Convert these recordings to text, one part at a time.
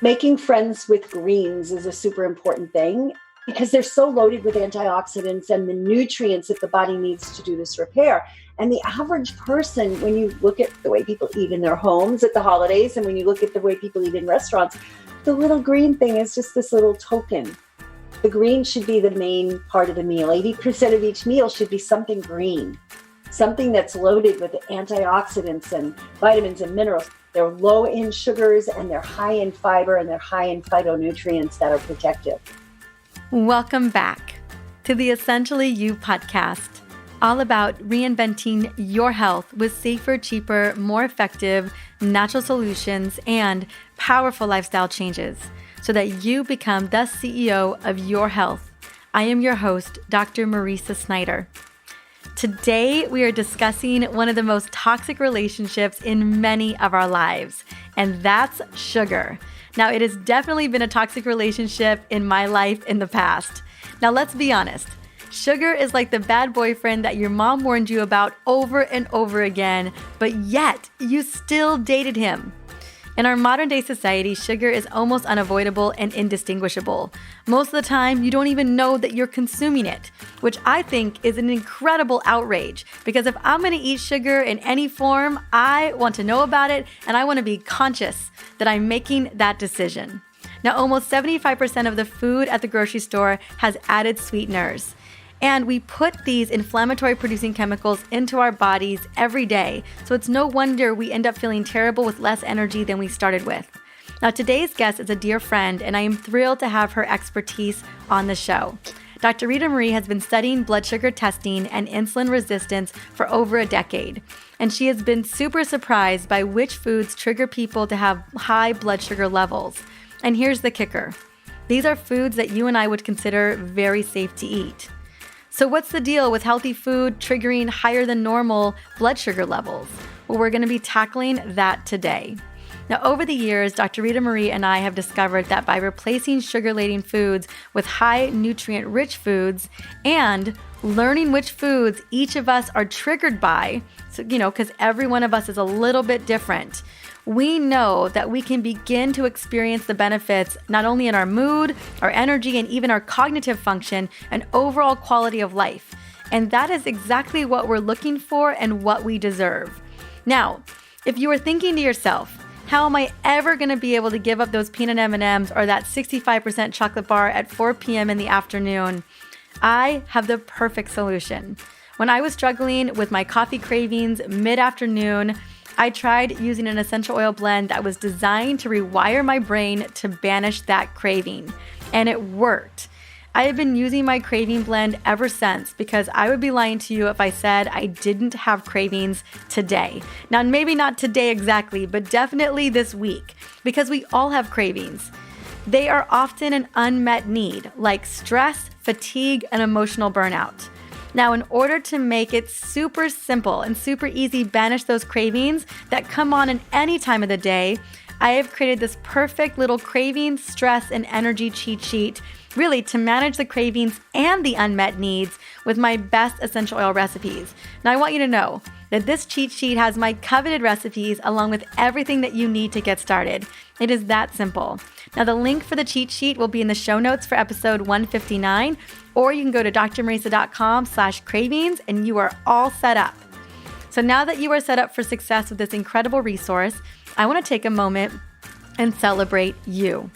Making friends with greens is a super important thing because they're so loaded with antioxidants and the nutrients that the body needs to do this repair. And the average person, when you look at the way people eat in their homes at the holidays, and when you look at the way people eat in restaurants, the little green thing is just this little token. The green should be the main part of the meal. 80% of each meal should be something green, something that's loaded with antioxidants and vitamins and minerals. They're low in sugars and they're high in fiber and they're high in phytonutrients that are protective. Welcome back to the Essentially You podcast, all about reinventing your health with safer, cheaper, more effective, natural solutions and powerful lifestyle changes so that you become the CEO of your health. I am your host, Dr. Marisa Snyder. Today, we are discussing one of the most toxic relationships in many of our lives, and that's sugar. Now, it has definitely been a toxic relationship in my life in the past. Now, let's be honest. Sugar is like the bad boyfriend that your mom warned you about over and over again, but yet you still dated him. In our modern day society, sugar is almost unavoidable and indistinguishable. Most of the time, you don't even know that you're consuming it, which I think is an incredible outrage because if I'm going to eat sugar in any form, I want to know about it and I want to be conscious that I'm making that decision. Now, almost 75% of the food at the grocery store has added sweeteners. And we put these inflammatory producing chemicals into our bodies every day. So it's no wonder we end up feeling terrible with less energy than we started with. Now, today's guest is a dear friend, and I am thrilled to have her expertise on the show. Dr. Ritamarie has been studying blood sugar testing and insulin resistance for over a decade. And she has been super surprised by which foods trigger people to have high blood sugar levels. And here's the kicker. These are foods that you and I would consider very safe to eat. So what's the deal with healthy food triggering higher than normal blood sugar levels? Well, we're going to be tackling that today. Now, over the years, Dr. Ritamarie and I have discovered that by replacing sugar-laden foods with high nutrient-rich foods and learning which foods each of us are triggered by, so, because every one of us is a little bit different, we know that we can begin to experience the benefits not only in our mood, our energy, and even our cognitive function and overall quality of life. And that is exactly what we're looking for and what we deserve. Now, if you are thinking to yourself, how am I ever going to be able to give up those peanut M&Ms or that 65% chocolate bar at 4 p.m. in the afternoon? I have the perfect solution. When I was struggling with my coffee cravings mid-afternoon, I tried using an essential oil blend that was designed to rewire my brain to banish that craving. And it worked. I have been using my craving blend ever since because I would be lying to you if I said I didn't have cravings today. Now, maybe not today exactly, but definitely this week because we all have cravings. They are often an unmet need like stress, fatigue, and emotional burnout. Now, in order to make it super simple and super easy, banish those cravings that come on in any time of the day, I have created this perfect little craving, stress, and energy cheat sheet, really to manage the cravings and the unmet needs with my best essential oil recipes. Now, I want you to know that this cheat sheet has my coveted recipes along with everything that you need to get started. It is that simple. Now, the link for the cheat sheet will be in the show notes for episode 159, or you can go to drmarisa.com/cravings and you are all set up. So now that you are set up for success with this incredible resource, I want to take a moment and celebrate you.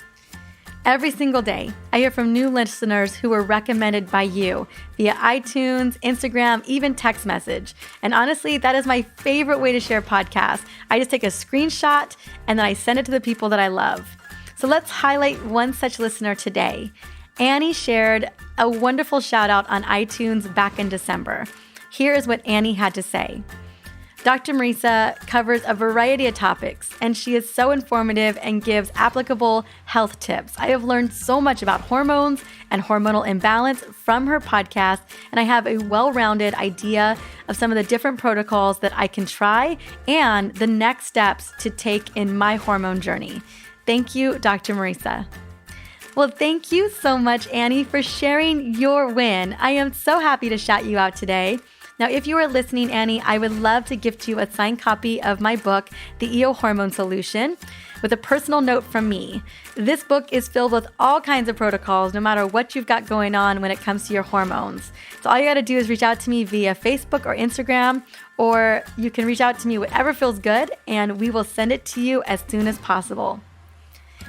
Every single day, I hear from new listeners who were recommended by you via iTunes, Instagram, even text message. And honestly, that is my favorite way to share podcasts. I just take a screenshot and then I send it to the people that I love. So let's highlight one such listener today. Annie shared a wonderful shout out on iTunes back in December. Here is what Annie had to say. Dr. Marisa covers a variety of topics, and she is so informative and gives applicable health tips. I have learned so much about hormones and hormonal imbalance from her podcast, and I have a well-rounded idea of some of the different protocols that I can try and the next steps to take in my hormone journey. Thank you, Dr. Marisa. Well, thank you so much, Annie, for sharing your win. I am so happy to shout you out today. Now, if you are listening, Annie, I would love to gift you a signed copy of my book, The EO Hormone Solution. with a personal note from me. This book is filled with all kinds of protocols, no matter what you've got going on when it comes to your hormones. So all you got to do is reach out to me via Facebook or Instagram, or you can reach out to me whatever feels good, and we will send it to you as soon as possible.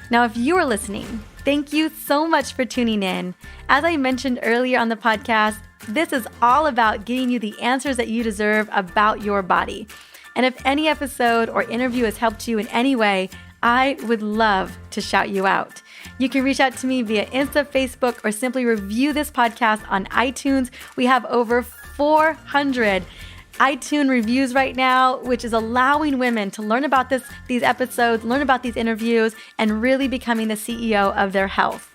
Now, if you are listening, thank you so much for tuning in. As I mentioned earlier on the podcast, this is all about getting you the answers that you deserve about your body. And if any episode or interview has helped you in any way, I would love to shout you out. You can reach out to me via Insta, Facebook, or simply review this podcast on iTunes. We have over 400 iTunes reviews right now, which is allowing women to learn about these episodes, learn about these interviews, and really becoming the CEO of their health.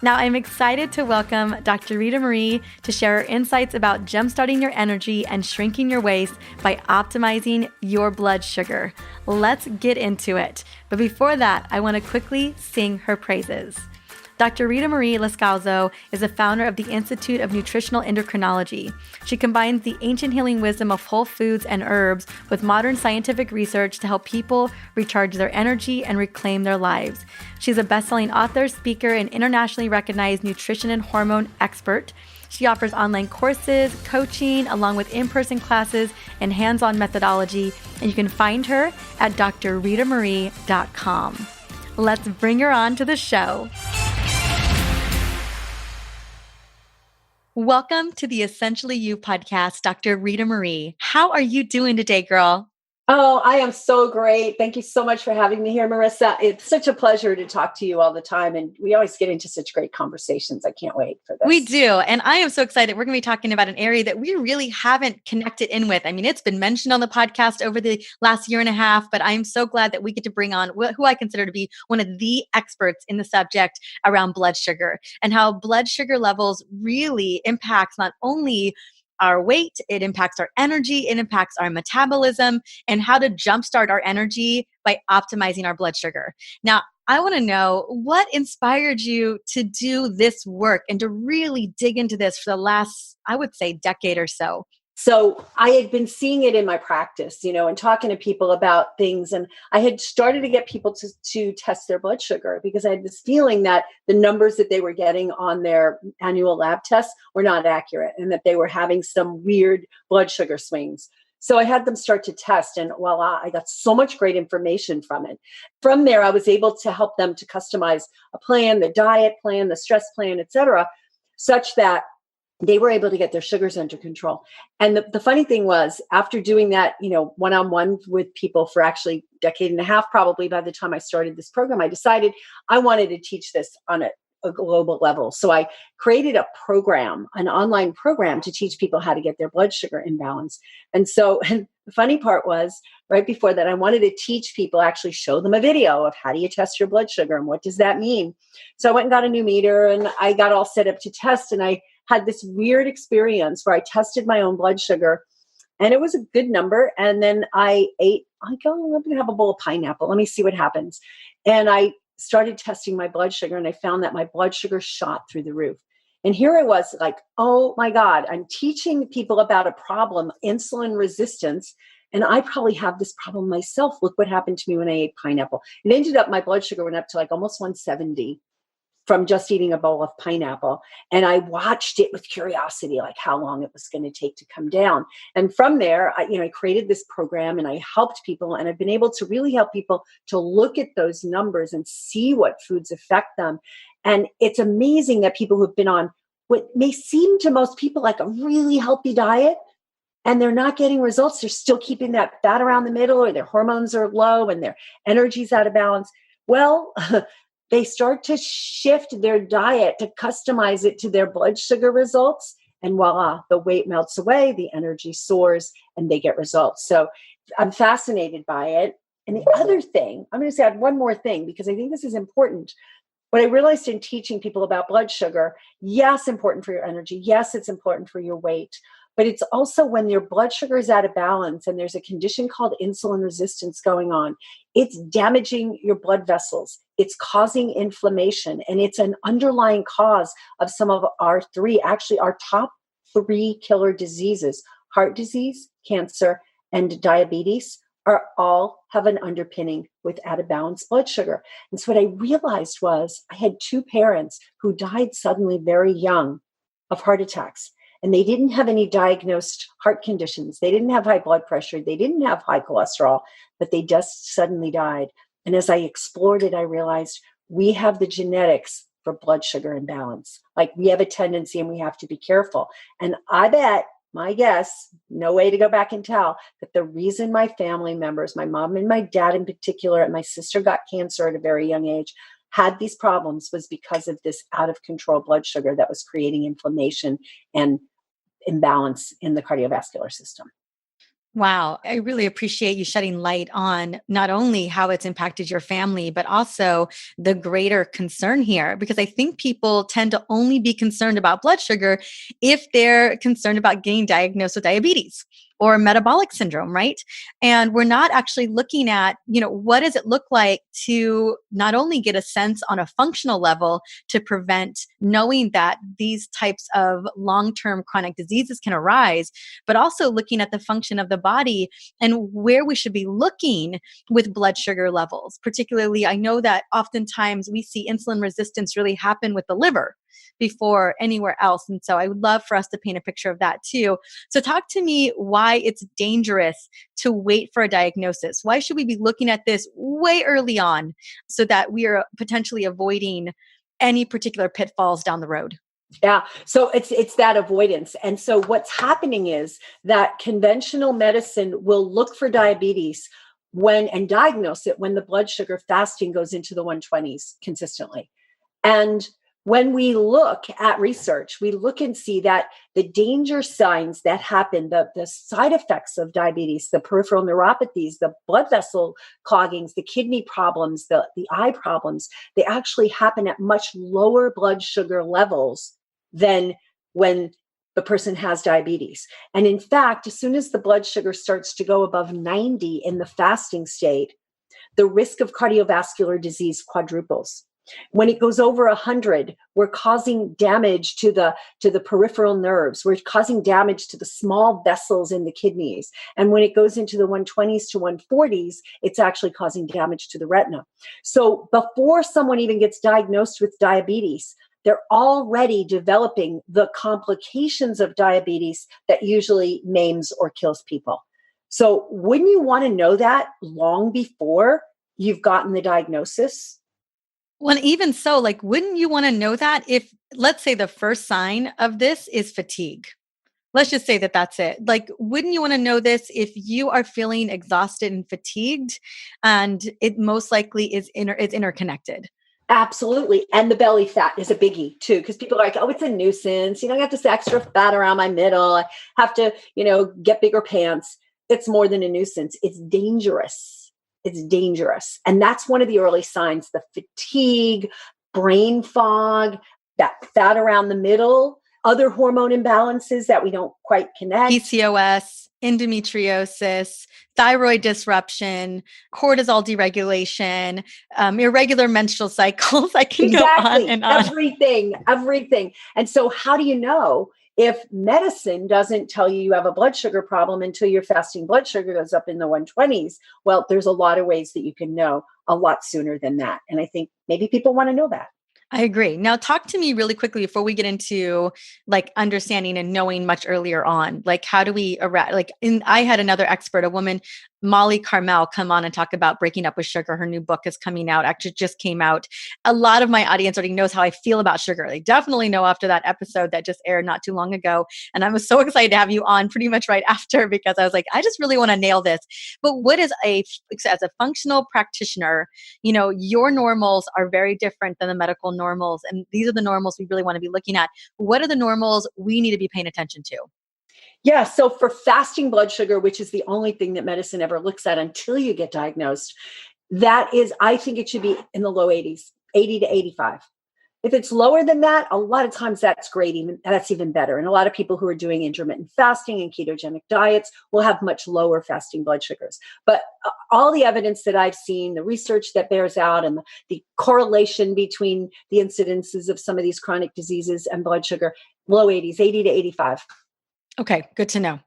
Now, I'm excited to welcome Dr. Ritamarie to share her insights about jumpstarting your energy and shrinking your waist by optimizing your blood sugar. Let's get into it. But before that, I want to quickly sing her praises. Dr. Ritamarie Loscalzo is the founder of the Institute of Nutritional Endocrinology. She combines the ancient healing wisdom of whole foods and herbs with modern scientific research to help people recharge their energy and reclaim their lives. She's a best-selling author, speaker, and internationally recognized nutrition and hormone expert. She offers online courses, coaching, along with in-person classes and hands-on methodology, and you can find her at drritamarie.com. Let's bring her on to the show. Welcome to the Essentially You podcast, Dr. Ritamarie. How are you doing today, girl? Oh, I am so great. Thank you so much for having me here, Marissa. It's such a pleasure to talk to you all the time. And we always get into such great conversations. I can't wait for this. We do. And I am so excited. We're going to be talking about an area that we really haven't connected in with. I mean, it's been mentioned on the podcast over the last year and a half, but I'm so glad that we get to bring on who I consider to be one of the experts in the subject around blood sugar and how blood sugar levels really impacts not only our weight, it impacts our energy, it impacts our metabolism, and how to jumpstart our energy by optimizing our blood sugar. Now, I want to know what inspired you to do this work and to really dig into this for the last, I would say, decade or so. So I had been seeing it in my practice, and talking to people about things. And I had started to get people to test their blood sugar because I had this feeling that the numbers that they were getting on their annual lab tests were not accurate and that they were having some weird blood sugar swings. So I had them start to test, and voila, I got so much great information from it. From there, I was able to help them to customize a plan, the diet plan, the stress plan, et cetera, such that they were able to get their sugars under control. And the funny thing was, after doing that, one-on-one with people for actually a decade and a half, probably by the time I started this program, I decided I wanted to teach this on a global level. So I created a program, an online program to teach people how to get their blood sugar in balance. And the funny part was, right before that, I wanted to teach people, actually show them a video of how do you test your blood sugar and what does that mean? So I went and got a new meter and I got all set up to test, and I had this weird experience where I tested my own blood sugar and it was a good number. And then I'm going to have a bowl of pineapple. Let me see what happens. And I started testing my blood sugar and I found that my blood sugar shot through the roof. And here I was like, oh my God, I'm teaching people about a problem, insulin resistance. And I probably have this problem myself. Look what happened to me when I ate pineapple. It ended up, my blood sugar went up to like almost 170 from just eating a bowl of pineapple. And I watched it with curiosity, like how long it was going to take to come down. And from there, I created this program and I helped people, and I've been able to really help people to look at those numbers and see what foods affect them. And it's amazing that people who've been on what may seem to most people like a really healthy diet, and they're not getting results. They're still keeping that fat around the middle, or their hormones are low and their energy's out of balance. Well, they start to shift their diet to customize it to their blood sugar results. And voila, the weight melts away, the energy soars, and they get results. So I'm fascinated by it. And the other thing, I'm going to add one more thing, because I think this is important. What I realized in teaching people about blood sugar, yes, important for your energy. Yes, it's important for your weight. But it's also when your blood sugar is out of balance and there's a condition called insulin resistance going on, it's damaging your blood vessels. It's causing inflammation, and it's an underlying cause of some of our top 3 killer diseases: heart disease, cancer, and diabetes are all have an underpinning with out of balance blood sugar. And so what I realized was I had two parents who died suddenly very young of heart attacks. And they didn't have any diagnosed heart conditions. They didn't have high blood pressure. They didn't have high cholesterol, but they just suddenly died. And as I explored it, I realized we have the genetics for blood sugar imbalance. Like we have a tendency and we have to be careful. And I bet, my guess, no way to go back and tell, that the reason my family members, my mom and my dad in particular, and my sister got cancer at a very young age, had these problems was because of this out of control blood sugar that was creating inflammation and imbalance in the cardiovascular system. Wow. I really appreciate you shedding light on not only how it's impacted your family, but also the greater concern here. Because I think people tend to only be concerned about blood sugar if they're concerned about getting diagnosed with diabetes or metabolic syndrome, right? And we're not actually looking at, what does it look like to not only get a sense on a functional level to prevent knowing that these types of long-term chronic diseases can arise, but also looking at the function of the body and where we should be looking with blood sugar levels. Particularly, I know that oftentimes we see insulin resistance really happen with the liver before anywhere else. And so I would love for us to paint a picture of that too. So talk to me why it's dangerous to wait for a diagnosis. Why should we be looking at this way early on so that we are potentially avoiding any particular pitfalls down the road? Yeah. So it's that avoidance. And so what's happening is that conventional medicine will look for diabetes and diagnose it when the blood sugar fasting goes into the 120s consistently. And when we look at research, we look and see that the danger signs that happen, the side effects of diabetes, the peripheral neuropathies, the blood vessel cloggings, the kidney problems, the eye problems, they actually happen at much lower blood sugar levels than when the person has diabetes. And in fact, as soon as the blood sugar starts to go above 90 in the fasting state, the risk of cardiovascular disease quadruples. When it goes over 100, we're causing damage to the peripheral nerves. We're causing damage to the small vessels in the kidneys. And when it goes into the 120s to 140s, it's actually causing damage to the retina. So before someone even gets diagnosed with diabetes, they're already developing the complications of diabetes that usually maims or kills people. So wouldn't you want to know that long before you've gotten the diagnosis? Well, even so, wouldn't you want to know that if, let's say, the first sign of this is fatigue? Let's just say that that's it. Wouldn't you want to know this if you are feeling exhausted and fatigued, and it most likely is interconnected? Absolutely. And the belly fat is a biggie too, because people are like, oh, it's a nuisance. I got this extra fat around my middle. I have to, get bigger pants. It's more than a nuisance. It's dangerous. It's dangerous. And that's one of the early signs, the fatigue, brain fog, that fat around the middle, other hormone imbalances that we don't quite connect. PCOS, endometriosis, thyroid disruption, cortisol deregulation, irregular menstrual cycles. I can go on and on. Everything. And so how do you know if medicine doesn't tell you have a blood sugar problem until your fasting blood sugar goes up in the 120s? Well, there's a lot of ways that you can know a lot sooner than that. And I think maybe people want to know that. I agree. Now, talk to me really quickly before we get into understanding and knowing much earlier on. How do we I had another expert, a woman, Molly Carmel, come on and talk about breaking up with sugar. Her new book is coming out, actually just came out. A lot of my audience already knows how I feel about sugar. They definitely know after that episode that just aired not too long ago. And I was so excited to have you on pretty much right after, because I was like, I just really want to nail this. But what is as a functional practitioner, your normals are very different than the medical normals. And these are the normals we really want to be looking at. What are the normals we need to be paying attention to? Yeah. So for fasting blood sugar, which is the only thing that medicine ever looks at until you get diagnosed, I think it should be in the low 80s, 80 to 85. If it's lower than that, a lot of times that's great. That's even better. And a lot of people who are doing intermittent fasting and ketogenic diets will have much lower fasting blood sugars. But all the evidence that I've seen, the research that bears out, and the correlation between the incidences of some of these chronic diseases and blood sugar, low 80s, 80 to 85. Okay, good to know.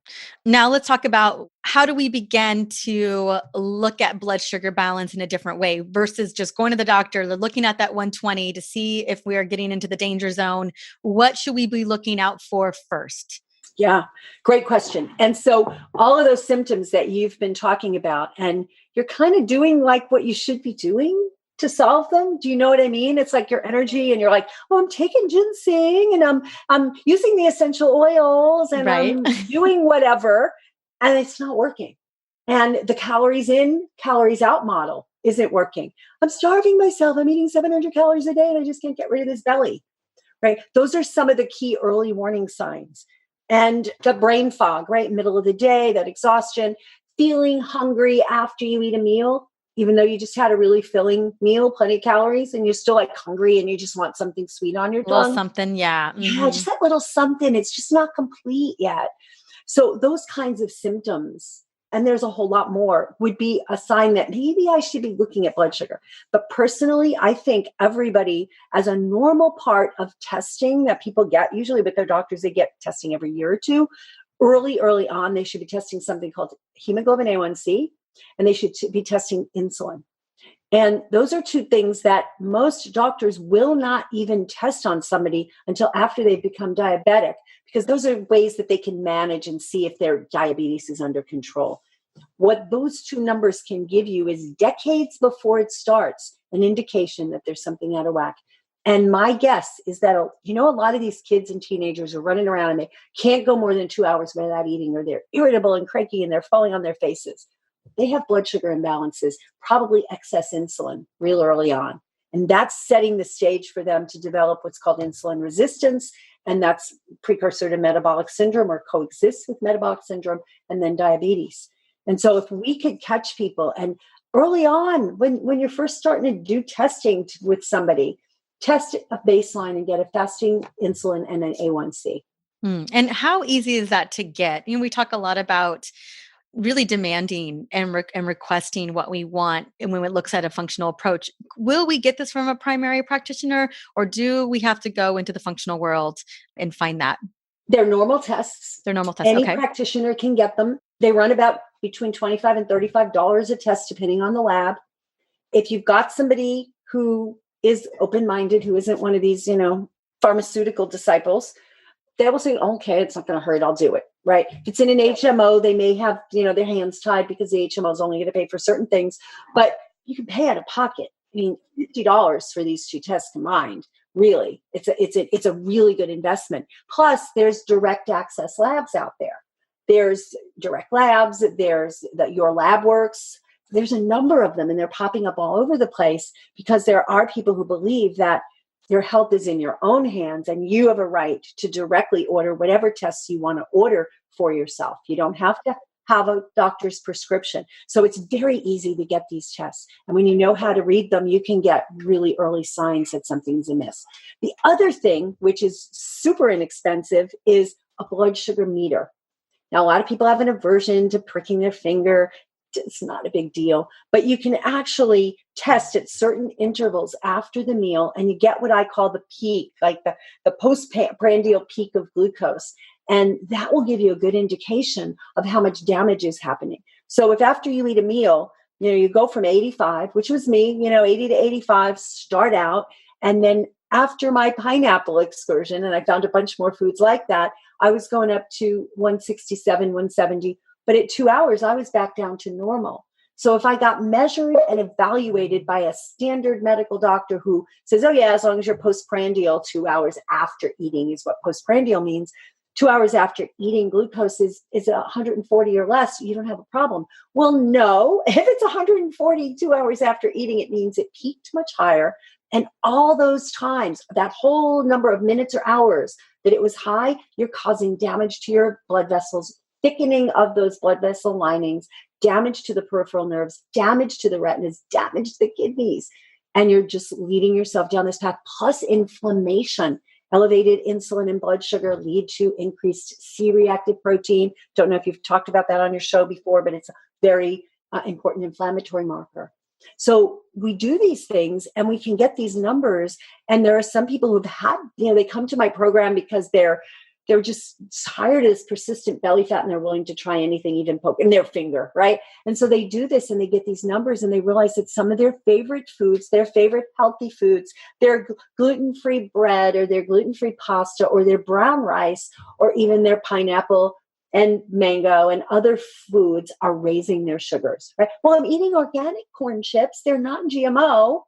Now let's talk about how do we begin to look at blood sugar balance in a different way versus just going to the doctor, looking at that 120 to see if we are getting into the danger zone. What should we be looking out for first? Yeah, great question. And so all of those symptoms that you've been talking about, and you're kind of doing like what you should be doing to solve them. Do you know what I mean? It's like your energy and you're like, oh, I'm taking ginseng and I'm using the essential oils and Right. I'm doing whatever, and it's not working. And the calories in, calories out model isn't working. I'm starving myself. I'm eating 700 calories a day and I just can't get rid of this belly. Right? Those are some of the key early warning signs. And the brain fog, right? Middle of the day, that exhaustion, feeling hungry after you eat a meal, even though you just had a really filling meal, plenty of calories, and you're still like hungry and you just want something sweet on your A little tongue. something, yeah. Yeah, just that little something. It's just not complete yet. So those kinds of symptoms, and there's a whole lot more, would be a sign that maybe I should be looking at blood sugar. But personally, I think everybody, as a normal part of testing that people get, usually with their doctors, they get testing every year or two. Early on, they should be testing something called hemoglobin A1C, and they should be testing insulin. And those are two things that most doctors will not even test on somebody until after they've become diabetic, because those are ways that they can manage and see if their diabetes is under control. What those two numbers can give you is decades before it starts, an indication that there's something out of whack. And my guess is that, a lot of these kids and teenagers are running around and they can't go more than 2 hours without eating, or they're irritable and cranky and they're falling on their faces. They have blood sugar imbalances, probably excess insulin real early on. And that's setting the stage for them to develop what's called insulin resistance. And that's precursor to metabolic syndrome, or coexists with metabolic syndrome, and then diabetes. And so if we could catch people, and early on, when you're first starting to do testing with somebody, test a baseline and get a fasting insulin and an A1C. And how easy is that to get? We talk a lot about really demanding and requesting what we want, and when it looks at a functional approach. Will we get this from a primary practitioner, or do we have to go into the functional world and find that? They're normal tests. They're normal tests. Any Okay. practitioner can get them. They run about between $25 and $35 a test, depending on the lab. If you've got somebody who is open-minded, who isn't one of these, pharmaceutical disciples, they will say, okay, it's not going to hurt, I'll do it, right? If it's in an HMO, they may have, their hands tied because the HMO is only going to pay for certain things, but you can pay out of pocket. I mean, $50 for these two tests combined, really, it's a really good investment. Plus, there's direct access labs out there. There's direct labs, there's Your Lab Works. There's a number of them, and they're popping up all over the place because there are people who believe that your health is in your own hands and you have a right to directly order whatever tests you want to order for yourself. You don't have to have a doctor's prescription. So it's very easy to get these tests. And when you know how to read them, you can get really early signs that something's amiss. The other thing, which is super inexpensive, is a blood sugar meter. Now, a lot of people have an aversion to pricking their finger. It's not a big deal, but you can actually test at certain intervals after the meal, and you get what I call the peak, like the postprandial peak of glucose. And that will give you a good indication of how much damage is happening. So if after you eat a meal, you go from 85, which was me, 80 to 85, start out. And then after my pineapple excursion, and I found a bunch more foods like that, I was going up to 167, 170. But at 2 hours, I was back down to normal. So if I got measured and evaluated by a standard medical doctor who says, oh yeah, as long as you're postprandial 2 hours after eating is what postprandial means. 2 hours after eating, glucose is 140 or less, you don't have a problem. Well, no, if it's 140 2 hours after eating, it means it peaked much higher. And all those times, that whole number of minutes or hours that it was high, you're causing damage to your blood vessels, thickening of those blood vessel linings, damage to the peripheral nerves, damage to the retinas, damage to the kidneys. And you're just leading yourself down this path, plus inflammation. Elevated insulin and blood sugar lead to increased C-reactive protein. Don't know if you've talked about that on your show before, but it's a very important inflammatory marker. So we do these things and we can get these numbers. And there are some people who've had, they come to my program because they're they're just tired of this persistent belly fat and they're willing to try anything, even poke in their finger, right? And so they do this and they get these numbers and they realize that some of their favorite foods, their favorite healthy foods, their gluten-free bread or their gluten-free pasta or their brown rice or even their pineapple and mango and other foods are raising their sugars, right? Well, I'm eating organic corn chips. They're not GMO,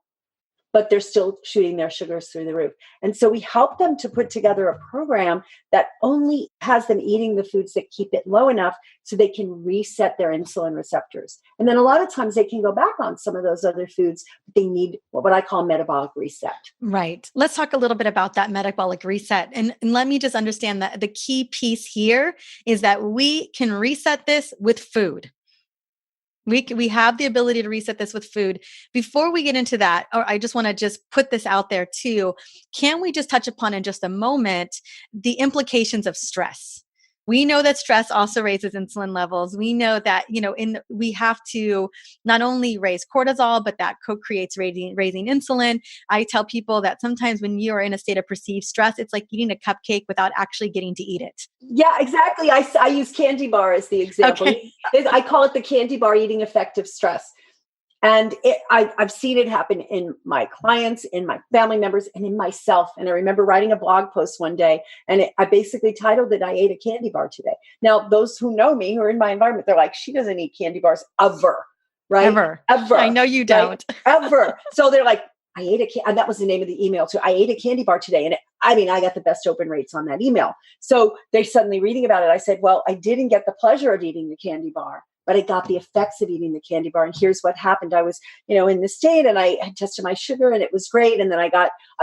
but they're still shooting their sugars through the roof. And so we help them to put together a program that only has them eating the foods that keep it low enough so they can reset their insulin receptors. And then a lot of times they can go back on some of those other foods, but they need what I call metabolic reset. Right. Let's talk a little bit about that metabolic reset. And let me just understand that the key piece here is that we can reset this with food. We have the ability to reset this with food. Before we get into that, or I just want to just put this out there too, can we just touch upon in just a moment the implications of stress? We know that stress also raises insulin levels. We know that, we have to not only raise cortisol, but that co-creates raising insulin. I tell people that sometimes when you are in a state of perceived stress, it's like eating a cupcake without actually getting to eat it. Yeah, exactly. I use candy bar as the example. Okay. I call it the candy bar eating effect of stress. And I've seen it happen in my clients, in my family members, and in myself. And I remember writing a blog post one day, and I basically titled it, "I ate a candy bar today." Now, those who know me, who are in my environment, they're like, "She doesn't eat candy bars ever," right? Ever. I know you don't. Right? Ever. So they're like, "I ate and that was the name of the email too. I ate a candy bar today." And I got the best open rates on that email. So they're suddenly reading about it. I said, well, I didn't get the pleasure of eating the candy bar, but I got the effects of eating the candy bar. And here's what happened. I was, in the state and I had tested my sugar and it was great. And then I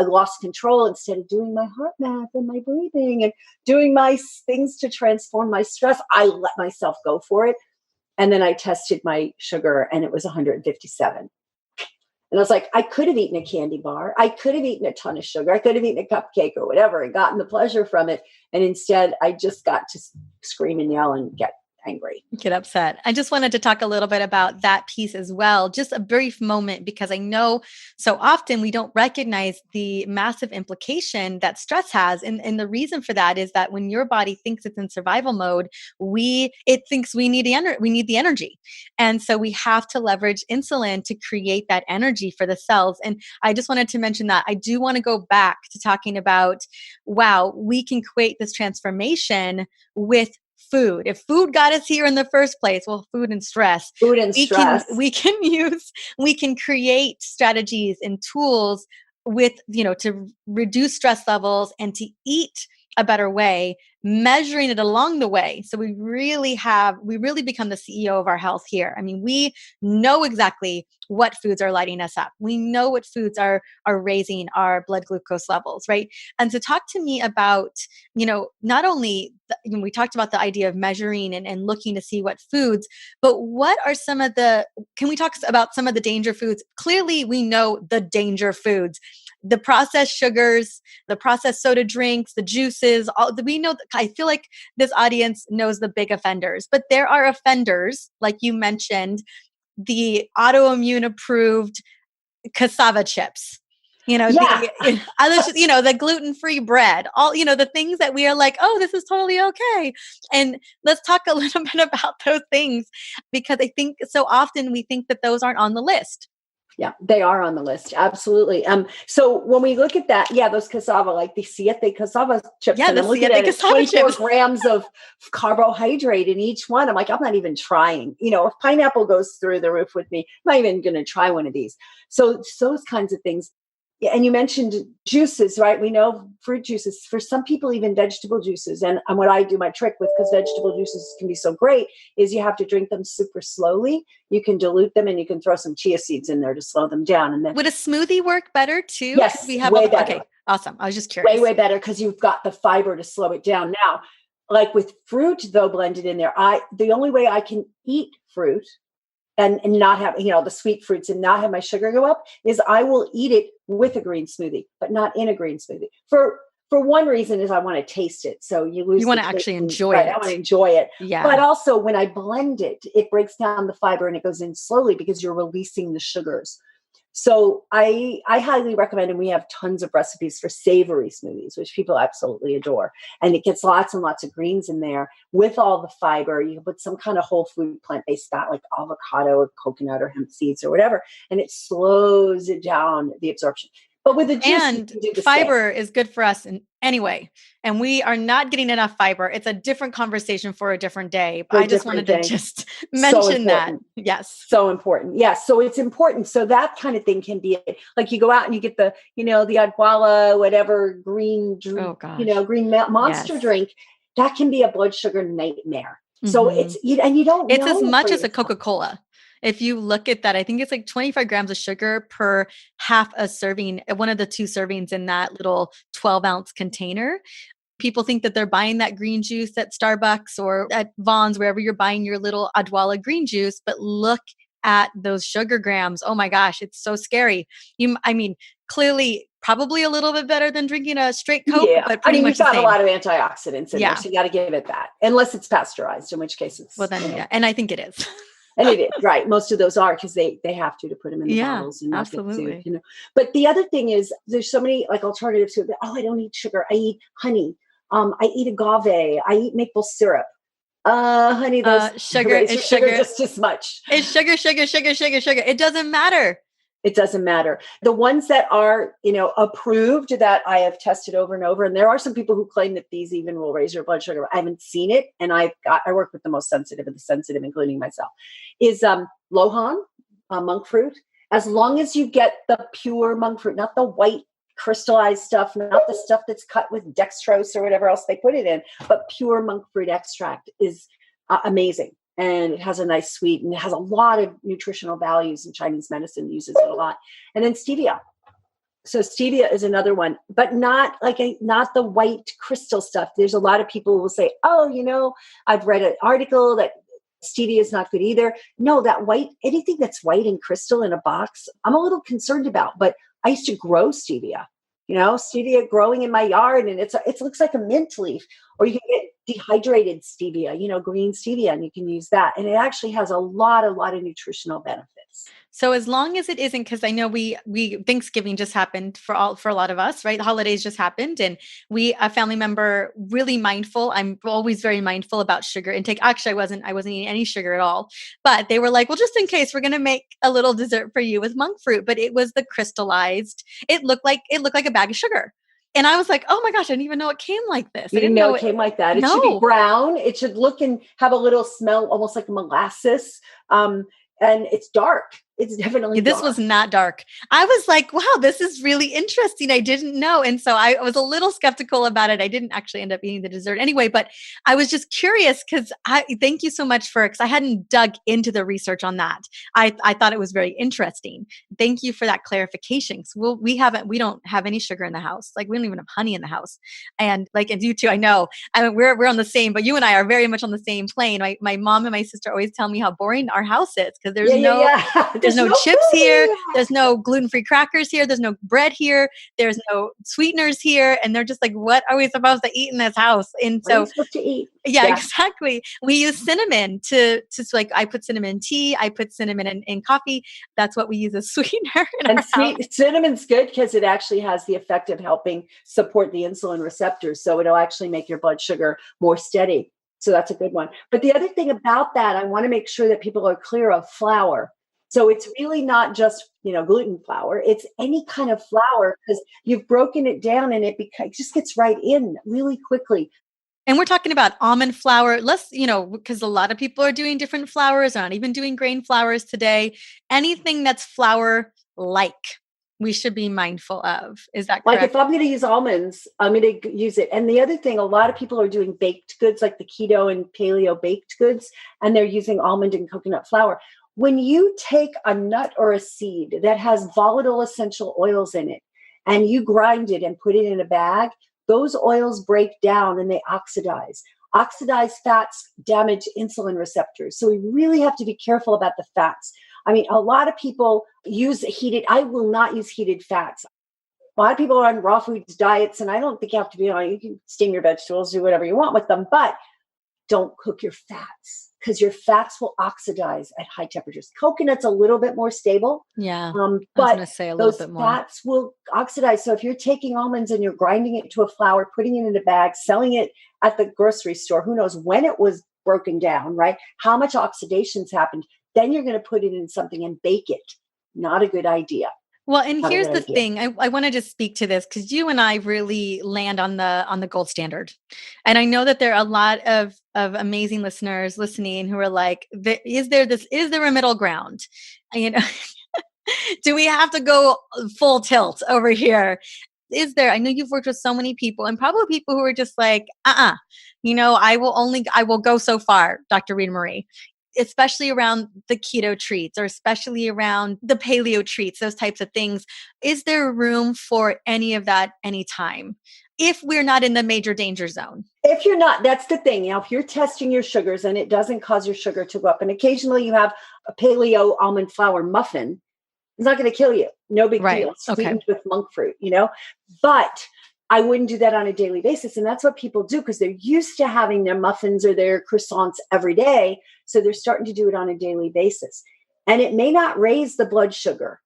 lost control. Instead of doing my heart math and my breathing and doing my things to transform my stress, I let myself go for it. And then I tested my sugar and it was 157. And I was like, I could have eaten a candy bar. I could have eaten a ton of sugar. I could have eaten a cupcake or whatever and gotten the pleasure from it. And instead, I just got to scream and yell and get angry. Get upset. I just wanted to talk a little bit about that piece as well. Just a brief moment, because I know so often we don't recognize the massive implication that stress has. And the reason for that is that when your body thinks it's in survival mode, it thinks we need the energy. And so we have to leverage insulin to create that energy for the cells. And I just wanted to mention that. I do want to go back to talking about, wow, we can create this transformation with food. If food got us here in the first place, well, food and stress. We can create strategies and tools with, to reduce stress levels and to eat a better way, measuring it along the way. So we really become the CEO of our health here. I mean, we know exactly what foods are lighting us up. We know what foods are raising our blood glucose levels, right? And so talk to me about, not only, we talked about the idea of measuring and looking to see what foods, but what are can we talk about some of the danger foods? Clearly, we know the danger foods. The processed sugars, the processed soda drinks, the juices, we know. I feel like this audience knows the big offenders, but there are offenders, like you mentioned, the autoimmune approved cassava chips, the gluten-free bread, all, the things that we are like, oh, this is totally okay. And let's talk a little bit about those things, because I think so often we think that those aren't on the list. Yeah, they are on the list. Absolutely. So when we look at that, those cassava, like the siete cassava chips, and I'm looking at 24 grams of carbohydrate in each one. I'm like, I'm not even trying. If pineapple goes through the roof with me, I'm not even going to try one of these. So those kinds of things. Yeah, and you mentioned juices, right? We know fruit juices, for some people, even vegetable juices. And what I do, my trick with, because vegetable juices can be so great, is you have to drink them super slowly. You can dilute them and you can throw some chia seeds in there to slow them down. And then, would a smoothie work better too? Yes, way better. Okay, awesome. I was just curious. Way better, because you've got the fiber to slow it down. Now, like with fruit, though, blended in there, the only way I can eat fruit and not have, the sweet fruits and not have my sugar go up is I will eat it with a green smoothie, but not in a green smoothie. For one reason is I want to taste it. So you want to actually enjoy it. I want to enjoy it. Yeah. But also when I blend it, it breaks down the fiber and it goes in slowly because you're releasing the sugars. So I highly recommend, and we have tons of recipes for savory smoothies, which people absolutely adore. And it gets lots and lots of greens in there with all the fiber. You can put some kind of whole food plant-based fat like avocado or coconut or hemp seeds or whatever, and it slows it down, the absorption. But with the juice, you And can do the fiber same. is good for us in any way. And we are not getting enough fiber. It's a different conversation for a different day. But For a I just different wanted to day. just So mention that. important. Yes. So important. Yes. So it's important. So that kind of thing can be like you go out and you get the, the Adwala, whatever green, Oh gosh. green monster Yes. drink. That can be a blood sugar nightmare. So Mm-hmm. and you don't It's as know for much as a yourself. Coca-Cola. If you look at that, I think it's like 25 grams of sugar per half a serving, one of the 2 servings in that little 12-ounce container. People think that they're buying that green juice at Starbucks or at Vaughn's, wherever you're buying your little Adwala green juice, but look at those sugar grams. Oh my gosh, it's so scary. Clearly, probably a little bit better than drinking a straight Coke, Yeah. but I pretty mean, much you've the got a same. lot of antioxidants in there. Yeah. So you got to give it that, unless it's pasteurized, in which case it's, Well, then, yeah. And I think it is. and it is, right. Most of those are because they have to put them in the Yeah, bottles and not get absolutely. sued. But the other thing is there's so many like alternatives to it. Oh, I don't eat sugar. I eat honey. I eat agave. I eat maple syrup. Honey, those Sugar raise is your sugar sugar. just as much. It's sugar, sugar, sugar, sugar, sugar. It doesn't matter. It doesn't matter. The ones that are, approved that I have tested over and over, and there are some people who claim that these even will raise your blood sugar. I haven't seen it, and I work with the most sensitive of the sensitive, including myself. Is Lohan, monk fruit. As long as you get the pure monk fruit, not the white crystallized stuff, not the stuff that's cut with dextrose or whatever else they put it in, but pure monk fruit extract is amazing. And it has a nice sweet, and it has a lot of nutritional values, and Chinese medicine uses it a lot. And then stevia. So stevia is another one, but not the white crystal stuff. There's a lot of people who will say, oh, I've read an article that stevia is not good either. No, anything that's white and crystal in a box, I'm a little concerned about, but I used to grow stevia. Stevia growing in my yard, and it looks like a mint leaf. Or you can get dehydrated stevia, green stevia, and you can use that. And it actually has a lot of nutritional benefits. So as long as it isn't, because I know we Thanksgiving just happened for a lot of us, right? The holidays just happened, and a family member really mindful. I'm always very mindful about sugar intake. Actually, I wasn't eating any sugar at all, but they were like, well, just in case, we're going to make a little dessert for you with monk fruit. But it was the crystallized. It looked like a bag of sugar. And I was like, oh my gosh, I didn't even know it came like this. You didn't know it came like that. It should be No. brown. It should look and have a little smell, almost like molasses. And it's dark. It's definitely This dark. was not dark. I was like, wow, this is really interesting. I didn't know. And so I was a little skeptical about it. I didn't actually end up eating the dessert anyway, but I was just curious because thank you so much because I hadn't dug into the research on that. I thought it was very interesting. Thank you for that clarification. So we don't have any sugar in the house. Like we don't even have honey in the house. And and you two, I know, we're on the same, but you and I are very much on the same plane. My mom and my sister always tell me how boring our house is because there's there's no chips here. There's no gluten-free crackers here. There's no bread here. There's no sweeteners here. And they're just like, what are we supposed to eat in this house? And What are so you supposed to eat? yeah, exactly. We use cinnamon to I put cinnamon in tea. I put cinnamon in coffee. That's what we use as sweetener in our house. Cinnamon's good because it actually has the effect of helping support the insulin receptors. So it'll actually make your blood sugar more steady. So that's a good one. But the other thing about that, I want to make sure that people are clear of flour. So it's really not just, gluten flour. It's any kind of flour because you've broken it down and it just gets right in really quickly. And we're talking about almond flour. Because a lot of people are doing different flours, not even doing grain flours today. Anything that's flour-like, we should be mindful of. Is that correct? Like if I'm going to use almonds, I'm going to use it. And the other thing, a lot of people are doing baked goods, like the keto and paleo baked goods, and they're using almond and coconut flour. When you take a nut or a seed that has volatile essential oils in it, and you grind it and put it in a bag, those oils break down and they oxidize. Oxidized fats damage insulin receptors. So we really have to be careful about the fats. I mean, a lot of people use I will not use heated fats. A lot of people are on raw foods diets, and I don't think you have to be on. You can steam your vegetables, do whatever you want with them, but don't cook your fats. because your fats will oxidize at high temperatures. Coconut's a little bit more stable. Yeah. I was But going to say a little those bit more. fats will oxidize. So if you're taking almonds and you're grinding it to a flour, putting it in a bag, selling it at the grocery store, who knows when it was broken down, right? How much oxidation's happened. Then you're going to put it in something and bake it. Not a good idea. Well, and Not a here's good the idea. thing. I want to just speak to this because you and I really land on the gold standard. And I know that there are a lot of amazing listeners listening who are like, is there a middle ground? You know, do we have to go full tilt over here? Is there? I know you've worked with so many people and probably people who are just like, I will go so far, Dr. Ritamarie, especially around the keto treats or especially around the paleo treats, those types of things. Is there room for any of that anytime if we're not in the major danger zone? If you're not, that's the thing. If you're testing your sugars and it doesn't cause your sugar to go up, and occasionally you have a paleo almond flour muffin, it's not going to kill you. No big deal. Sweetened with monk fruit, But I wouldn't do that on a daily basis. And that's what people do because they're used to having their muffins or their croissants every day. So they're starting to do it on a daily basis. And it may not raise the blood sugar.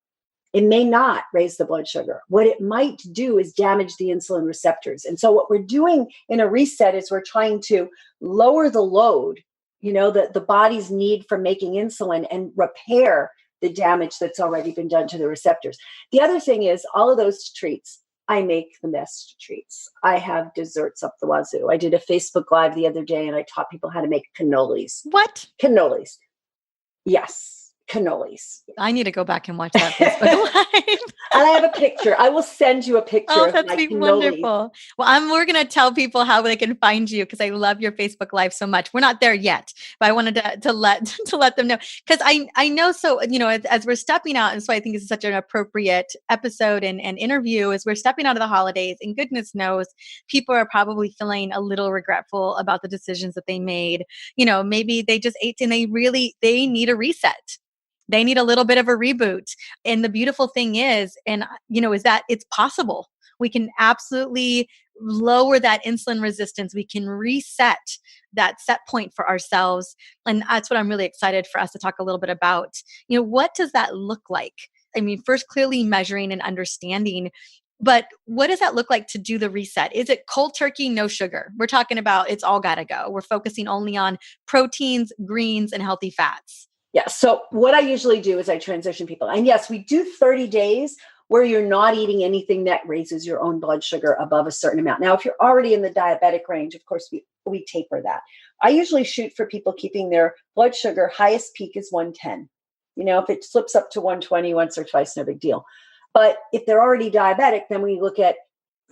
It may not raise the blood sugar. What it might do is damage the insulin receptors. And so what we're doing in a reset is we're trying to lower the load, the body's need for making insulin and repair the damage that's already been done to the receptors. The other thing is all of those treats, I make the best treats. I have desserts up the wazoo. I did a Facebook Live the other day and I taught people how to make cannolis. What? Cannolis. Yes. Cannolis. I need to go back and watch that Facebook Live. And I have a picture. I will send you a picture of my cannolis. Wonderful. Well, we're going to tell people how they can find you because I love your Facebook Live so much. We're not there yet, but I wanted to let them know because I know. So, as we're stepping out, and so I think this is such an appropriate episode and interview as we're stepping out of the holidays, and goodness knows people are probably feeling a little regretful about the decisions that they made. Maybe they just ate and they need a reset. They need a little bit of a reboot. And the beautiful thing is that it's possible. We can absolutely lower that insulin resistance. We can reset that set point for ourselves. And that's what I'm really excited for us to talk a little bit about. What does that look like? I mean, first, clearly measuring and understanding. But what does that look like to do the reset? Is it cold turkey, no sugar? We're talking about it's all got to go. We're focusing only on proteins, greens, and healthy fats. Yeah. So what I usually do is I transition people. And yes, we do 30 days where you're not eating anything that raises your own blood sugar above a certain amount. Now, if you're already in the diabetic range, of course, we taper that. I usually shoot for people keeping their blood sugar highest peak is 110. If it slips up to 120 once or twice, no big deal. But if they're already diabetic, then we look at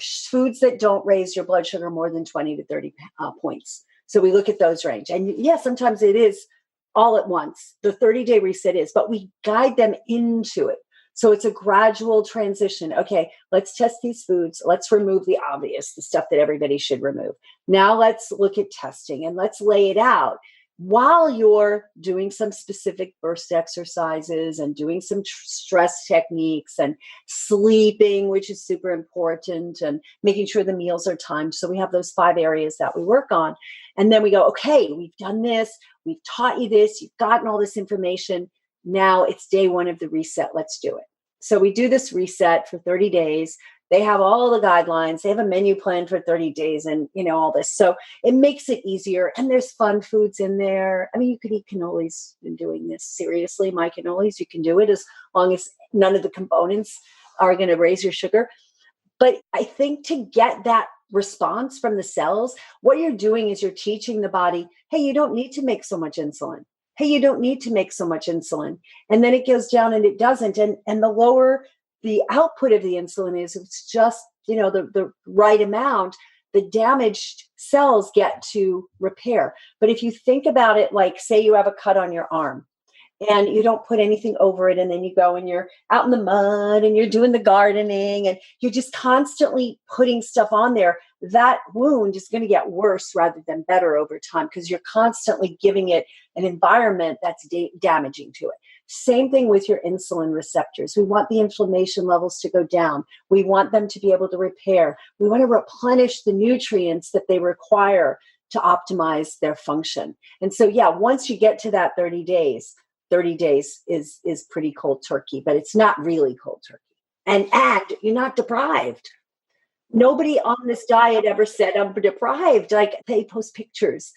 foods that don't raise your blood sugar more than 20 to 30 points. So we look at those range. And yeah, sometimes it is all at once. The 30-day reset is, but we guide them into it. So it's a gradual transition. Okay, let's test these foods. Let's remove the obvious, the stuff that everybody should remove. Now let's look at testing and let's lay it out while you're doing some specific burst exercises and doing some stress techniques and sleeping, which is super important, and making sure the meals are timed. So we have those 5 areas that we work on. And then we go, okay, we've done this. We've taught you this. You've gotten all this information. Now it's day 1 of the reset. Let's do it. So we do this reset for 30 days. They have all the guidelines. They have a menu plan for 30 days and, all this. So it makes it easier. And there's fun foods in there. I mean, you could eat cannolis in doing this. Seriously, my cannolis, you can do it as long as none of the components are going to raise your sugar. But I think to get that response from the cells, what you're doing is you're teaching the body, hey, you don't need to make so much insulin. Hey, you don't need to make so much insulin. And then it goes down and it doesn't. And the lower the output of the insulin is, it's just, the right amount, the damaged cells get to repair. But if you think about it, like say you have a cut on your arm and you don't put anything over it, and then you go and you're out in the mud and you're doing the gardening and you're just constantly putting stuff on there, that wound is going to get worse rather than better over time because you're constantly giving it an environment that's damaging to it. Same thing with your insulin receptors. We want the inflammation levels to go down. We want them to be able to repair. We want to replenish the nutrients that they require to optimize their function. And so, yeah, once you get to that 30 days is pretty cold turkey, but it's not really cold turkey. And you're not deprived. Nobody on this diet ever said I'm deprived. Like, they post pictures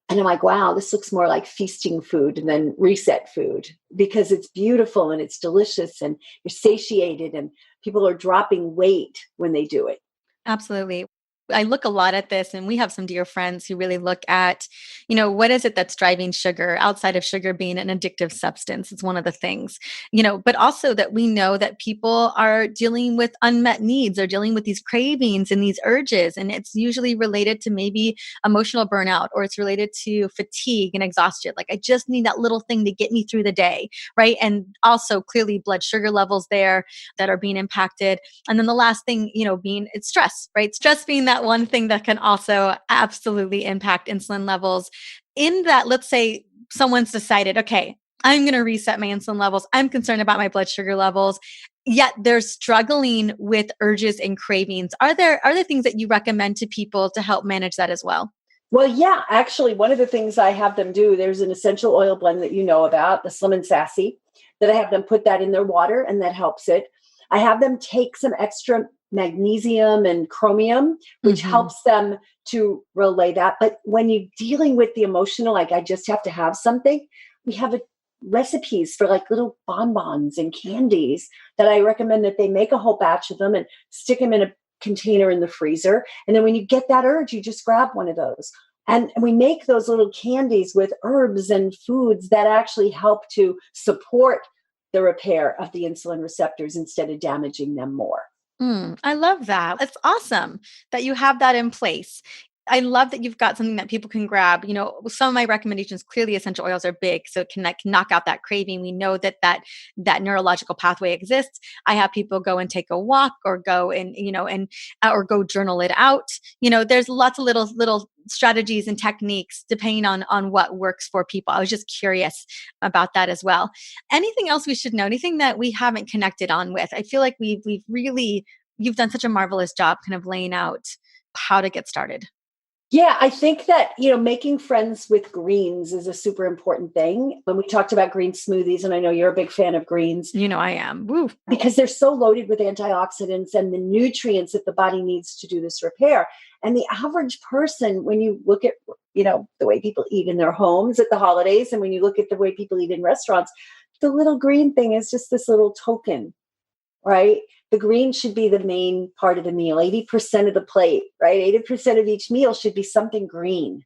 and I'm like, wow, this looks more like feasting food than reset food, because it's beautiful and it's delicious and you're satiated and people are dropping weight when they do it. Absolutely. I look a lot at this, and we have some dear friends who really look at, what is it that's driving sugar outside of sugar being an addictive substance? It's one of the things, but also that we know that people are dealing with unmet needs, they're dealing with these cravings and these urges. And it's usually related to maybe emotional burnout, or it's related to fatigue and exhaustion. Like, I just need that little thing to get me through the day. Right. And also clearly blood sugar levels there that are being impacted. And then the last thing, being it's stress, right? Stress being that one thing that can also absolutely impact insulin levels. In that, let's say someone's decided, okay, I'm going to reset my insulin levels. I'm concerned about my blood sugar levels, yet they're struggling with urges and cravings. Are there things that you recommend to people to help manage that as well? Well, yeah, actually, one of the things I have them do, there's an essential oil blend that you know about, the Slim and Sassy, that I have them put that in their water, and that helps it. I have them take some extra magnesium and chromium, which helps them to relay that. But when you're dealing with the emotional, like, I just have to have something, we have recipes for like little bonbons and candies that I recommend that they make a whole batch of them and stick them in a container in the freezer. And then when you get that urge, you just grab one of those. And we make those little candies with herbs and foods that actually help to support the repair of the insulin receptors instead of damaging them more. I love that. It's awesome that you have that in place. I love that you've got something that people can grab. Some of my recommendations, clearly essential oils are big, so it can knock out that craving. We know that neurological pathway exists. I have people go and take a walk, or go or go journal it out. There's lots of little strategies and techniques depending on what works for people. I was just curious about that as well. Anything else we should know? Anything that we haven't connected on with? I feel like you've done such a marvelous job kind of laying out how to get started. Yeah, I think that, making friends with greens is a super important thing. When we talked about green smoothies, and I know you're a big fan of greens. I am. Woo. Because they're so loaded with antioxidants and the nutrients that the body needs to do this repair. And the average person, when you look at, the way people eat in their homes at the holidays, and when you look at the way people eat in restaurants, the little green thing is just this little token, right? The green should be the main part of the meal, 80% of the plate, right? 80% of each meal should be something green,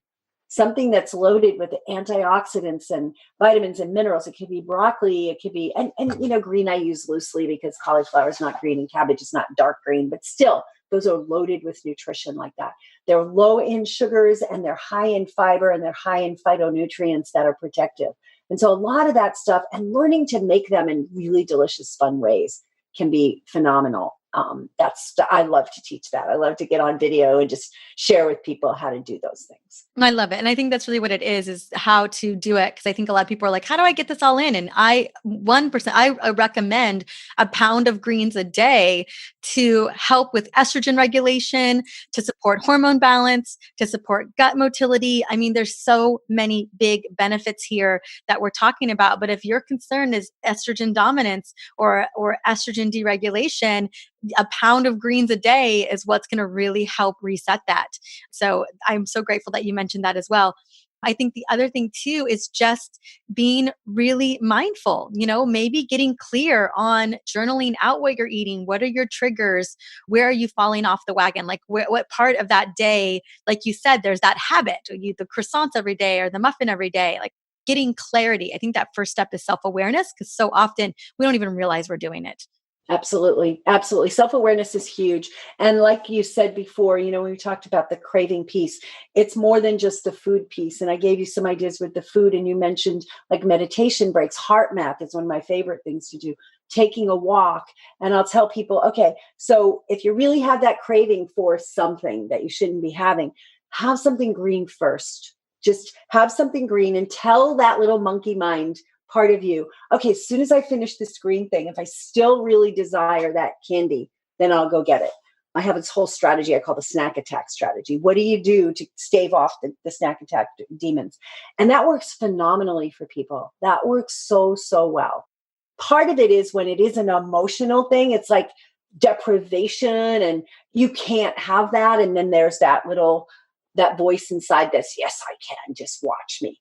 something that's loaded with antioxidants and vitamins and minerals. It could be broccoli, it could be, and green I use loosely because cauliflower is not green and cabbage is not dark green, but still, those are loaded with nutrition like that. They're low in sugars, and they're high in fiber, and they're high in phytonutrients that are protective. And so a lot of that stuff, and learning to make them in really delicious, fun ways, can be phenomenal. I love to teach that. I love to get on video and just share with people how to do those things. I love it. And I think that's really what it is how to do it. Cause I think a lot of people are like, how do I get this all in? And I recommend a pound of greens a day to help with estrogen regulation, to support hormone balance, to support gut motility. I mean, there's so many big benefits here that we're talking about. But if your concern is estrogen dominance or estrogen deregulation, a pound of greens a day is what's going to really help reset that. So I'm so grateful that you mentioned that as well. I think the other thing too is just being really mindful, maybe getting clear on journaling out what you're eating. What are your triggers? Where are you falling off the wagon? Like what part of that day, like you said, there's that habit, the croissants every day or the muffin every day, like getting clarity. I think that first step is self-awareness, because so often we don't even realize we're doing it. Absolutely. Absolutely. Self-awareness is huge. And like you said before, when we talked about the craving piece, it's more than just the food piece. And I gave you some ideas with the food, and you mentioned like meditation breaks. Heart math is one of my favorite things to do. Taking a walk. And I'll tell people, okay, so if you really have that craving for something that you shouldn't be having, have something green first. Just have something green and tell that little monkey mind part of you, okay, as soon as I finish this green thing, if I still really desire that candy, then I'll go get it. I have this whole strategy I call the snack attack strategy. What do you do to stave off the snack attack demons? And that works phenomenally for people. That works so, so well. Part of it is when it is an emotional thing, it's like deprivation and you can't have that. And then there's that voice inside that's, yes, I can, just watch me.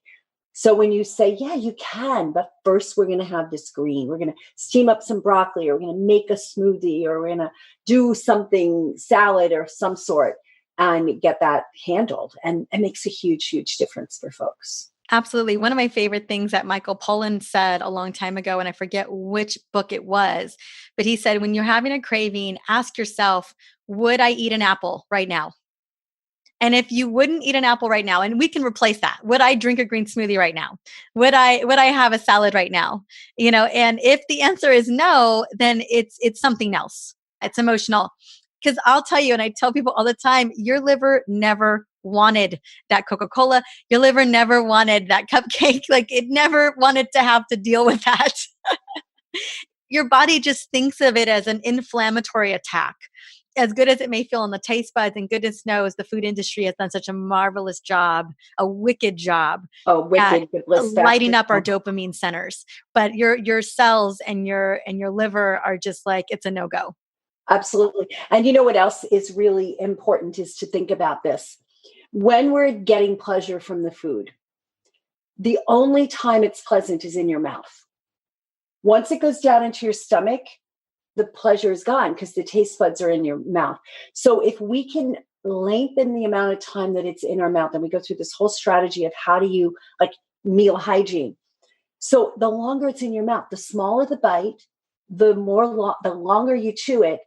So when you say, yeah, you can, but first we're going to have this green, we're going to steam up some broccoli, or we're going to make a smoothie, or we're going to do something, salad or some sort, and get that handled. And it makes a huge, huge difference for folks. Absolutely. One of my favorite things that Michael Pollan said a long time ago, and I forget which book it was, but he said, when you're having a craving, ask yourself, would I eat an apple right now? And if you wouldn't eat an apple right now, and we can replace that, would I drink a green smoothie right now? Would I have a salad right now? And if the answer is no, then it's something else. It's emotional. Because I'll tell you, and I tell people all the time, your liver never wanted that Coca-Cola. Your liver never wanted that cupcake. Like, it never wanted to have to deal with that. Your body just thinks of it as an inflammatory attack. As good as it may feel on the taste buds, and goodness knows the food industry has done such a marvelous job, a wicked job at lighting up our dopamine centers. But your cells and your liver are just like, it's a no-go. Absolutely. And you know what else is really important is to think about this. When we're getting pleasure from the food, the only time it's pleasant is in your mouth. Once it goes down into your stomach, the pleasure is gone because the taste buds are in your mouth. So if we can lengthen the amount of time that it's in our mouth, and we go through this whole strategy of how do you, like meal hygiene. So the longer it's in your mouth, the smaller the bite, the longer you chew it,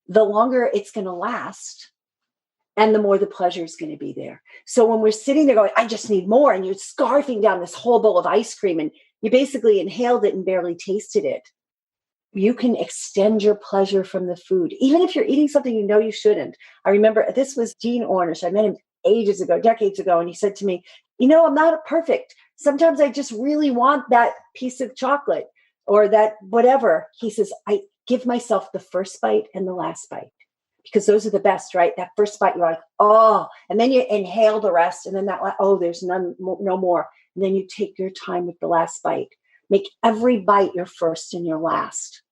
the longer it's going to last, and the more the pleasure is going to be there. So when we're sitting there going, I just need more, and you're scarfing down this whole bowl of ice cream, and you basically inhaled it and barely tasted it, you can extend your pleasure from the food, even if you're eating something you know you shouldn't. I remember this was Dean Ornish. I met him decades ago, and he said to me, I'm not perfect. Sometimes I just really want that piece of chocolate or that whatever. He says, I give myself the first bite and the last bite because those are the best, right? That first bite, you're like, oh, and then you inhale the rest, and then there's no more. And then you take your time with the last bite. Make every bite your first and your last.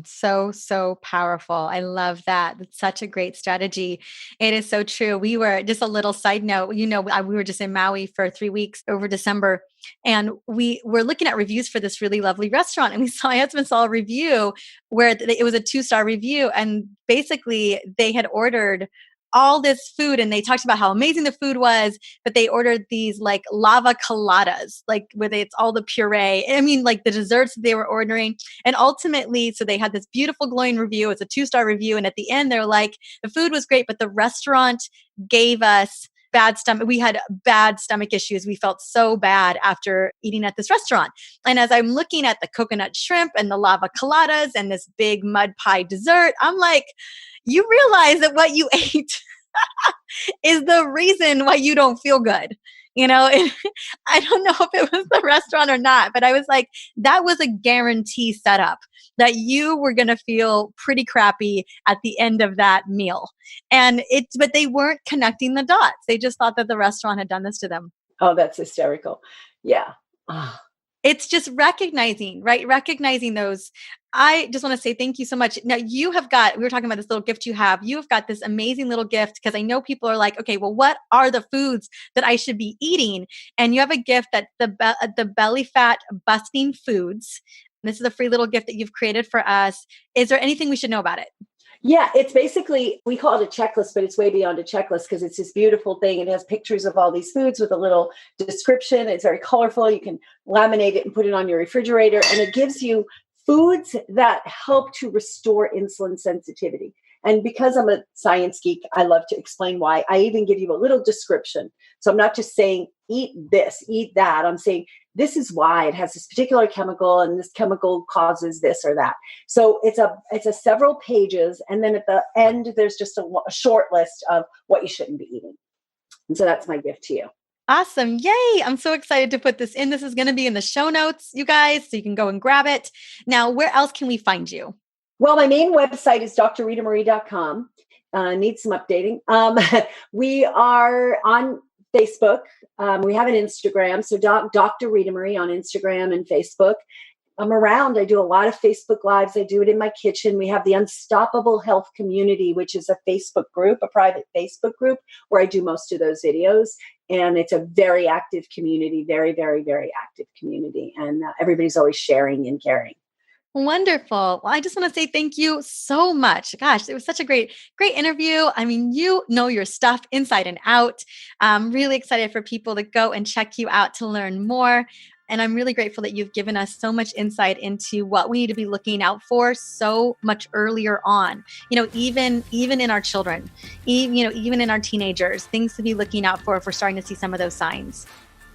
So powerful. I love that. That's such a great strategy. It is so true. We were, just a little side note, we were just in Maui for 3 weeks over December, and we were looking at reviews for this really lovely restaurant. And my husband saw a review where it was a 2-star review. And basically they had ordered all this food, and they talked about how amazing the food was, but they ordered these like lava coladas, like with it's all the puree. I mean, like the desserts they were ordering. And ultimately, so they had this beautiful glowing review. It's a 2-star review. And at the end, they're like, the food was great, but the restaurant gave us bad stomach. We had bad stomach issues. We felt so bad after eating at this restaurant. And as I'm looking at the coconut shrimp and the lava coladas and this big mud pie dessert, I'm like, you realize that what you ate is the reason why you don't feel good. And I don't know if it was the restaurant or not, but I was like, that was a guarantee setup that you were going to feel pretty crappy at the end of that meal. But they weren't connecting the dots. They just thought that the restaurant had done this to them. Oh, that's hysterical. Yeah. It's just recognizing, right? Recognizing those. I just want to say thank you so much. Now we were talking about this little gift you have. You've got this amazing little gift because I know people are like, okay, well, what are the foods that I should be eating? And you have a gift that the belly fat busting foods. This is a free little gift that you've created for us. Is there anything we should know about it? Yeah, it's basically, we call it a checklist, but it's way beyond a checklist because it's this beautiful thing. It has pictures of all these foods with a little description. It's very colorful. You can laminate it and put it on your refrigerator, and it gives you foods that help to restore insulin sensitivity. And because I'm a science geek, I love to explain why. I even give you a little description. So I'm not just saying, eat this, eat that. I'm saying, this is why it has this particular chemical, and this chemical causes this or that. So it's a several pages. And then at the end, there's just a short list of what you shouldn't be eating. And so that's my gift to you. Awesome. Yay. I'm so excited to put this in. This is going to be in the show notes, you guys, so you can go and grab it. Now, where else can we find you? Well, my main website is drritamarie.com. needs some updating. We are on Facebook. We have an Instagram. So Dr. Ritamarie on Instagram and Facebook. I'm around. I do a lot of Facebook Lives. I do it in my kitchen. We have the Unstoppable Health Community, which is a Facebook group, a private Facebook group where I do most of those videos. And it's a very active community, very, very, very active community. And everybody's always sharing and caring. Wonderful. Well, I just want to say thank you so much. Gosh, it was such a great interview. I mean, you know your stuff inside and out. I'm really excited for people to go and check you out to learn more. And I'm really grateful that you've given us so much insight into what we need to be looking out for so much earlier on. Even in our children, even in our teenagers, things to be looking out for if we're starting to see some of those signs.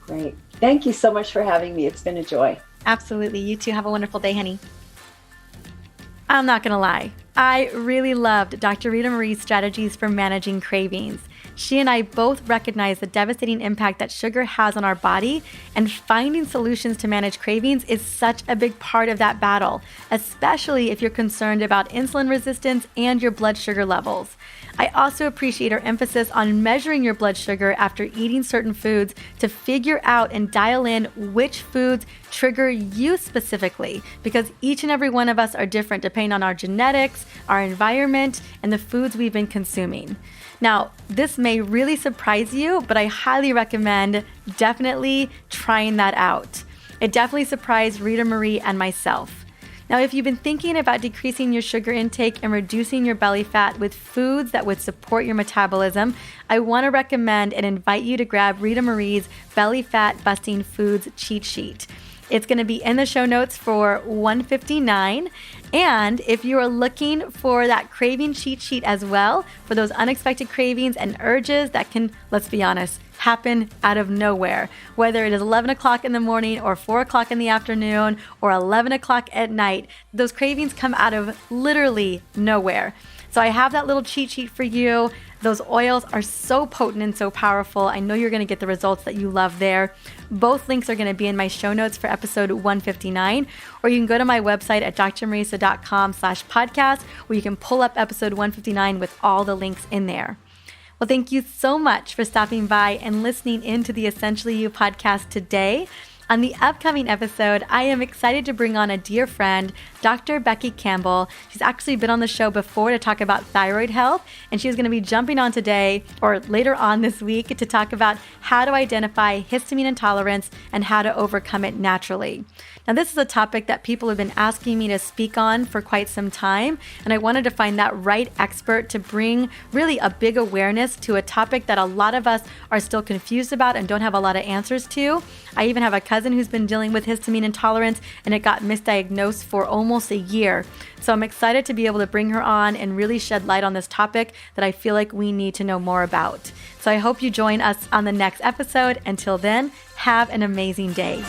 Great. Thank you so much for having me. It's been a joy. Absolutely. You too. Have a wonderful day, honey. I'm not going to lie. I really loved Dr. Ritamarie's strategies for managing cravings. She and I both recognize the devastating impact that sugar has on our body, and finding solutions to manage cravings is such a big part of that battle, especially if you're concerned about insulin resistance and your blood sugar levels. I also appreciate her emphasis on measuring your blood sugar after eating certain foods to figure out and dial in which foods trigger you specifically, because each and every one of us are different depending on our genetics, our environment, and the foods we've been consuming. Now, this may really surprise you, but I highly recommend definitely trying that out. It definitely surprised Ritamarie and myself. Now, if you've been thinking about decreasing your sugar intake and reducing your belly fat with foods that would support your metabolism, I want to recommend and invite you to grab Ritamarie's Belly Fat Busting Foods cheat sheet. It's going to be in the show notes for $159. And if you are looking for that craving cheat sheet as well, for those unexpected cravings and urges that can, let's be honest, happen out of nowhere, whether it is 11 o'clock in the morning or 4 o'clock in the afternoon or 11 o'clock at night, those cravings come out of literally nowhere. So I have that little cheat sheet for you. Those oils are so potent and so powerful. I know you're going to get the results that you love there. Both links are going to be in my show notes for episode 159, or you can go to my website at drmarisa.com/podcast, where you can pull up episode 159 with all the links in there. Well, thank you so much for stopping by and listening into the Essentially You podcast today. On the upcoming episode, I am excited to bring on a dear friend, Dr. Becky Campbell. She's actually been on the show before to talk about thyroid health, and she's going to be jumping on today or later on this week to talk about how to identify histamine intolerance and how to overcome it naturally. Now, this is a topic that people have been asking me to speak on for quite some time, and I wanted to find that right expert to bring really a big awareness to a topic that a lot of us are still confused about and don't have a lot of answers to. I even have a cousin who's been dealing with histamine intolerance, and it got misdiagnosed for almost a year. So I'm excited to be able to bring her on and really shed light on this topic that I feel like we need to know more about. So I hope you join us on the next episode. Until then, have an amazing day.